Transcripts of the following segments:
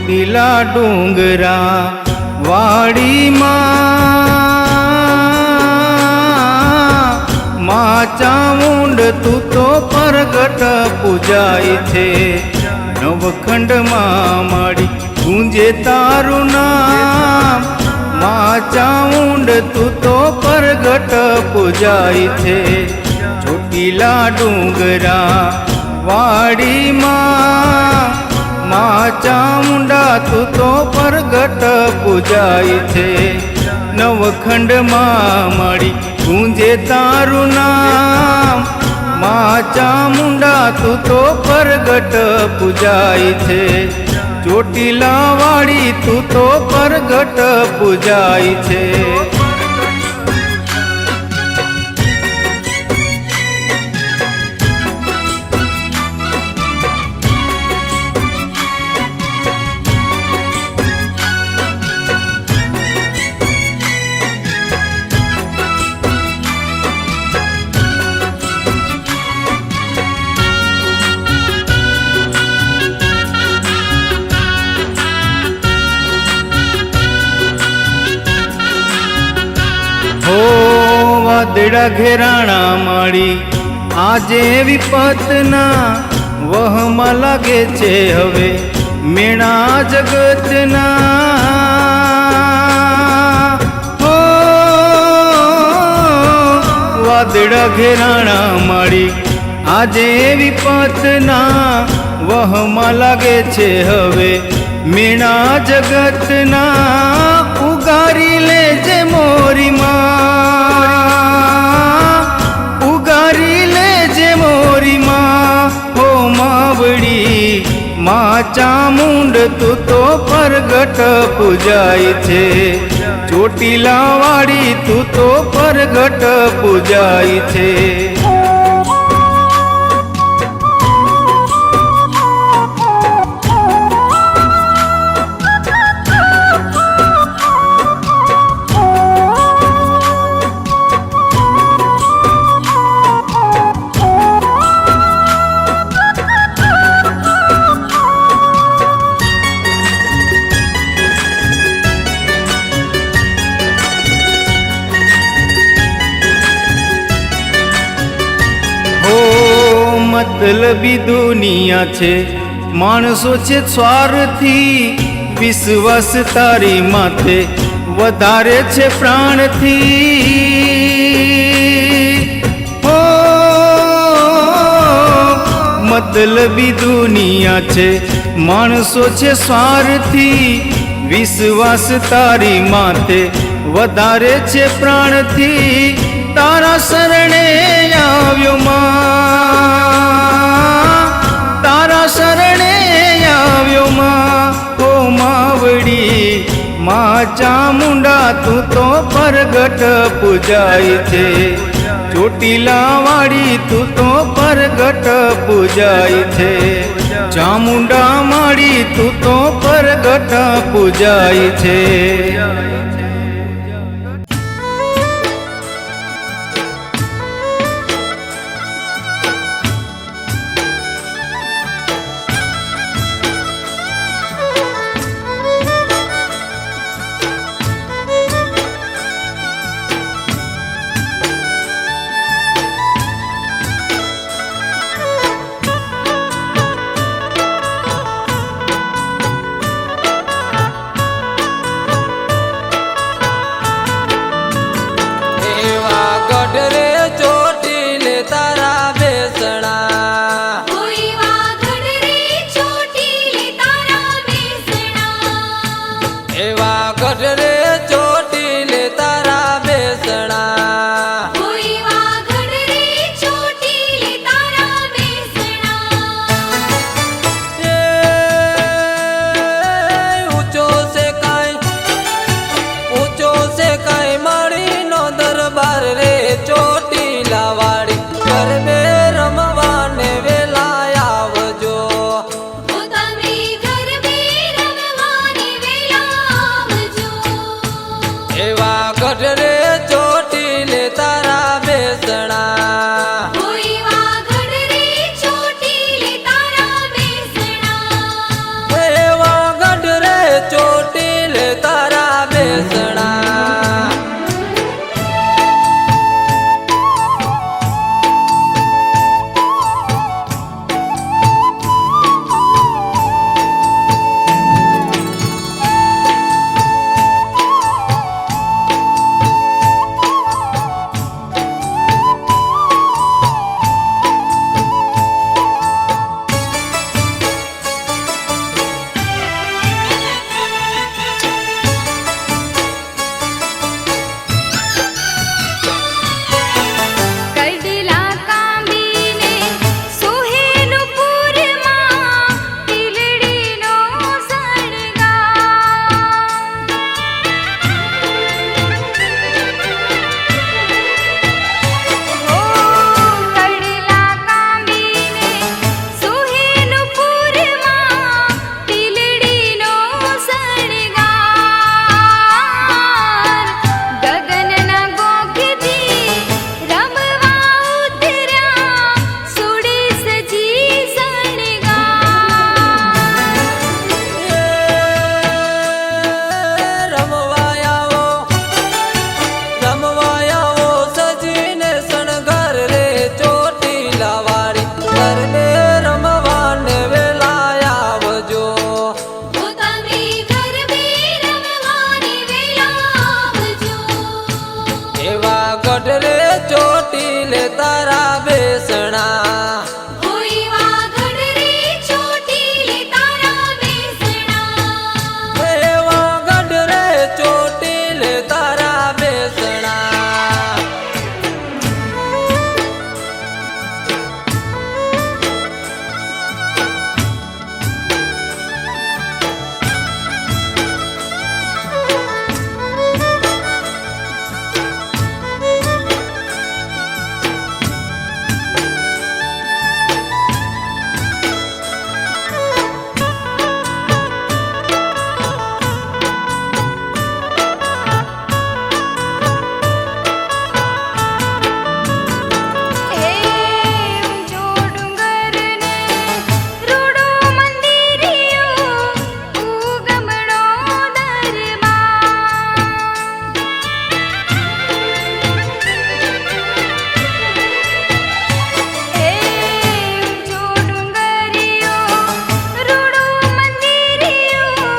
ચોટીલા ડુંગરા વાડીમાં માં ચામુંડ તું તો પરગટ પૂજાય છે। નવખંડમાં માડી ગુંજે તારું નામ, માં ચામુંડ તું તો પરગટ પૂજાય છે। ચોટીલા ડુંગરા વાડીમાં માં ચામુંડા તું તો પરગટ પૂજાય છે। નવખંડમાં માડી ગુંજે તારું નામ, માં ચામુંડા તું તો પરગટ પૂજાય છે। ચોટીલા વાળી તું તો પરગટ પૂજાય છે। હો વાદળા ઘેરાણા માળી આજે વિપતના વહમાં લાગે છે હવે મેણા જગતના। હો વાદળા ઘેરાણા માળી આજે વિપતના વહમાં લાગે છે હવે મેણા જગતના। ઉગારી લેજે મોરી માં, ઉગારી લેજે મોરી માં, હો માવડી માં ચામુંડ તું તો પરગટ પૂજાય છે। ચોટીલા વાળી તું તો પરગટ પૂજાય છે। મતલબી દુનિયા છે, માણસો છે સ્વાર્થી, વિશ્વાસ તારી માથે વધારે છે પ્રાણથી। હો મતલબી દુનિયા છે, માણસો છે સ્વાર્થી, વિશ્વાસ તારી માથે વધારે છે પ્રાણથી। તારા શરણે આવ્યો માં, તારા શરણે આવ્યો માં, હો માવડી માં ચામુંડા તું તો પરગટ પૂજાય છે। ચોટીલા વાળી તું તો પરગટ પૂજાય છે। ચામુંડા માળી તું તો પરગટ પૂજાય છે। તારા બેસણા કોઈ વાગડ રે ચોટીલે તારા બેસણા એવા ગઢ રે ચોટીલે તારા બેસણા હે ઊંચો ડુંગર ને રૂડો મંદિરિયો ઉગમણો દરબાર હે ઊંચો ડુંગરિયો રૂડો મંદિરિયો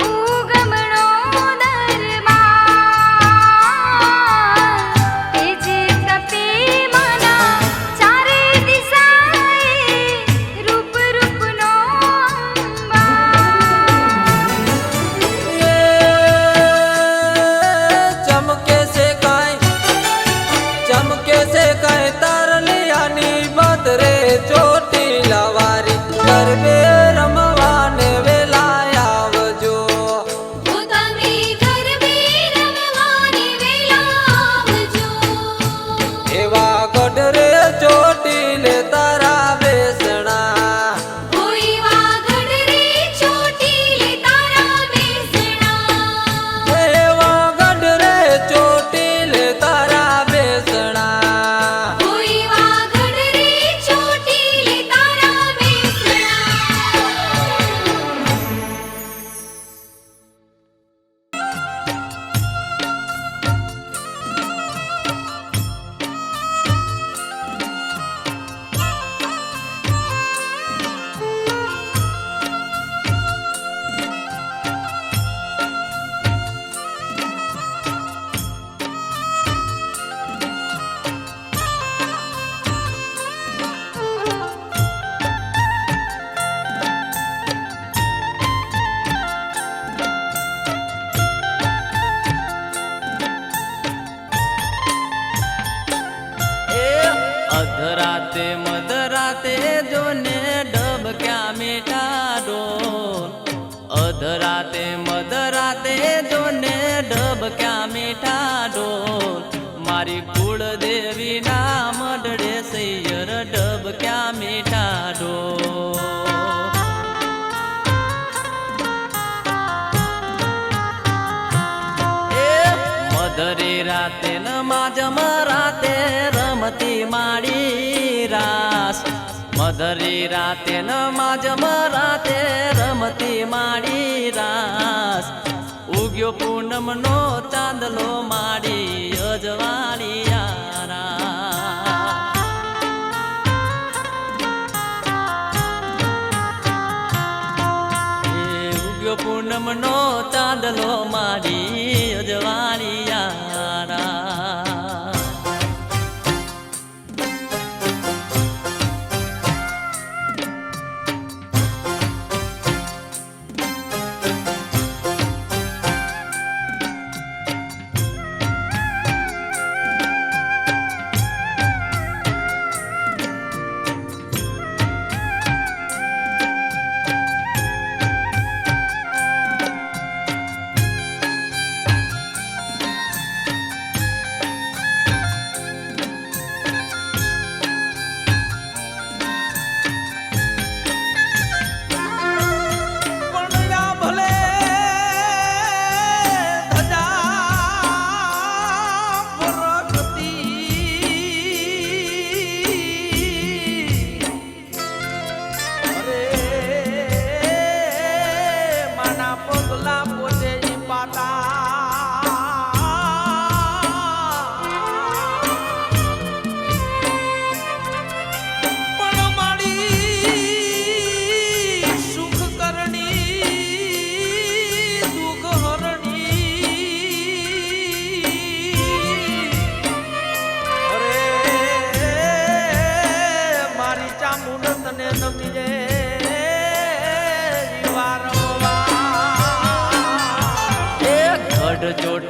ઉગમણો દરબાર એ જે તપે મના ચારે દિશાએ રૂપ રૂપનો ચમકે છે કાંઈ તારલિયાની બદરે ચોટીલા વારી ગરબે રમવાને વેલા આવજો તમે ગરબે રમવાને વેલા આવજો એવા ગઢ રે ચોટીલે તારા બેસણા કોઈ વાગડ રે ચોટીલે તારા બેસણા એવા ગઢ રે ચોટીલે તારા બેસણા કોઈ વાગડ રે ચોટીલે તારા બેસણા અધરાતે મધરાતે જોને ડબ ક્યાં મીઠા ડોલ અધરાતે મધરાતે જોને ડબ ક્યાં મીઠા ડોલ મારી કુળદેવી ના મઢડે સૈયર ડબ ક્યાં મીઠા ડોલ મધરી રાતે નમાજમ રાતે રમતી માડી રાસ મધરી રાતે નમાજમ રાતે રમતી માડી રાસ ઉગ્યો પૂનમનો ચાંદલો માડી અજવાળી યારા ઉગ્યો પૂનમનો ચાંદલો માડી અજવાળી યારા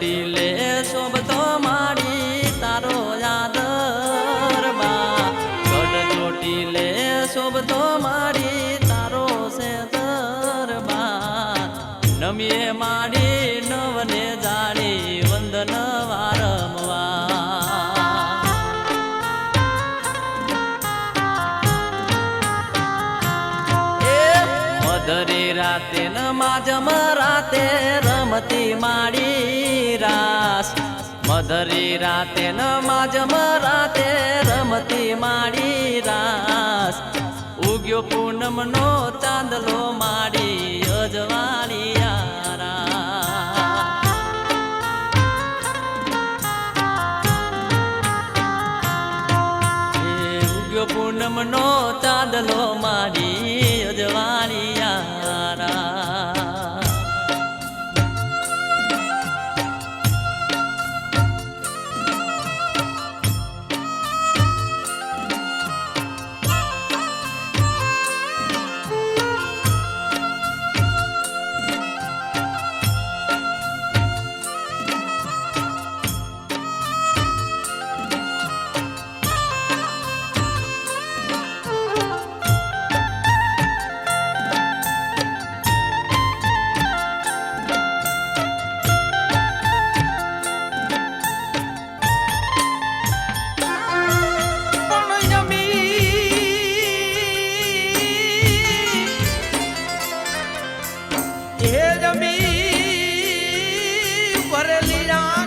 ચોટીલે શોભતો માડી તારો યાદર બા ગઢ ચોટીલે શોભતો માડી તારો સેતર બા નમીએ માડી નવને જાણી વંદન વારંવાર મધરી રાતે ન માજમ રાતે રમતી માડી રાસ મધરી રાતે ન માજમ રાતે રમતી માડી રાસ ઉગ્યો પૂનમનો ચાંદલો માડી અજવાળી ઉગ્યો પૂનમનો ચાંદલો માડી અજવાળી